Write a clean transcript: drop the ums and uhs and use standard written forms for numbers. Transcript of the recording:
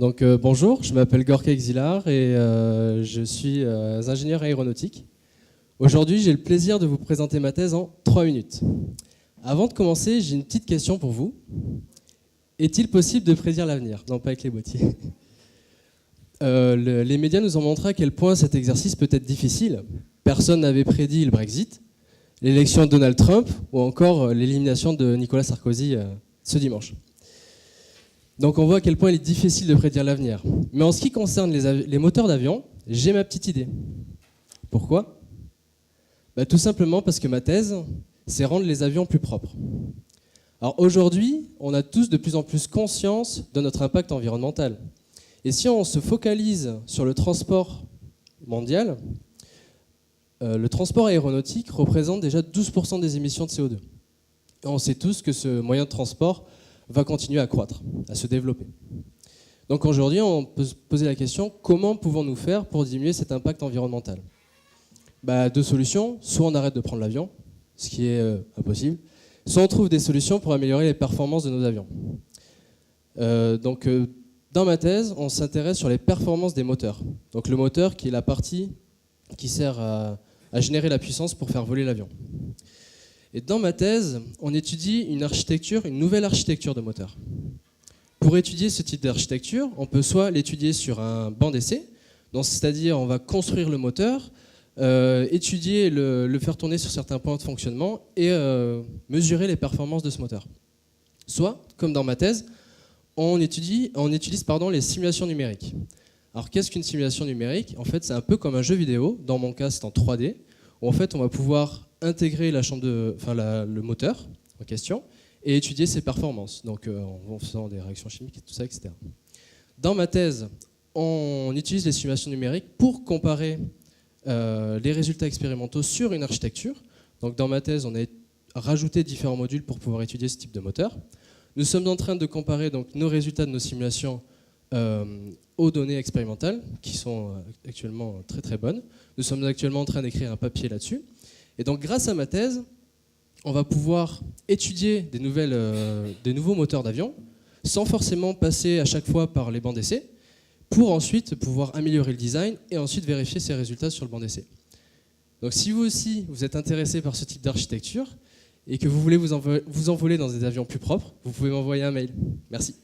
Bonjour, je m'appelle Gorka Exilar et je suis ingénieur aéronautique. Aujourd'hui, j'ai le plaisir de vous présenter ma thèse en 3 minutes. Avant de commencer, j'ai une petite question pour vous. Est-il possible de prédire l'avenir? Non, pas avec les boîtiers. Les médias nous ont montré à quel point cet exercice peut être difficile. Personne n'avait prédit le Brexit, l'élection de Donald Trump ou encore l'élimination de Nicolas Sarkozy ce dimanche. Donc on voit à quel point il est difficile de prédire l'avenir. Mais en ce qui concerne les moteurs d'avion, j'ai ma petite idée. Pourquoi ? Tout simplement parce que ma thèse, c'est rendre les avions plus propres. Alors aujourd'hui, on a tous de plus en plus conscience de notre impact environnemental. Et si on se focalise sur le transport mondial, le transport aéronautique représente déjà 12% des émissions de CO2. Et on sait tous que ce moyen de transport va continuer à croître, à se développer. Donc aujourd'hui, on peut se poser la question, comment pouvons-nous faire pour diminuer cet impact environnemental ? 2 solutions, soit on arrête de prendre l'avion, ce qui est impossible, soit on trouve des solutions pour améliorer les performances de nos avions. Dans ma thèse, on s'intéresse sur les performances des moteurs. Donc le moteur qui est la partie qui sert à générer la puissance pour faire voler l'avion. Et dans ma thèse, on étudie une nouvelle architecture de moteur. Pour étudier ce type d'architecture, on peut soit l'étudier sur un banc d'essai, c'est-à-dire on va construire le moteur, étudier, le faire tourner sur certains points de fonctionnement et mesurer les performances de ce moteur. Soit, comme dans ma thèse, on utilise les simulations numériques. Alors qu'est-ce qu'une simulation numérique ? En fait, c'est un peu comme un jeu vidéo, dans mon cas c'est en 3D, où en fait on va pouvoir intégrer le moteur en question et étudier ses performances, donc en faisant des réactions chimiques et tout ça, etc. Dans ma thèse, on utilise les simulations numériques pour comparer les résultats expérimentaux sur une architecture. Donc dans ma thèse, on a rajouté différents modules pour pouvoir étudier ce type de moteur. Nous sommes en train de comparer donc, nos résultats de nos simulations aux données expérimentales, qui sont actuellement très très bonnes. Nous sommes actuellement en train d'écrire un papier là-dessus. Et donc grâce à ma thèse, on va pouvoir étudier des nouveaux moteurs d'avion, sans forcément passer à chaque fois par les bancs d'essai, pour ensuite pouvoir améliorer le design et ensuite vérifier ces résultats sur le banc d'essai. Donc si vous aussi vous êtes intéressé par ce type d'architecture et que vous voulez vous envoler dans des avions plus propres, vous pouvez m'envoyer un mail. Merci.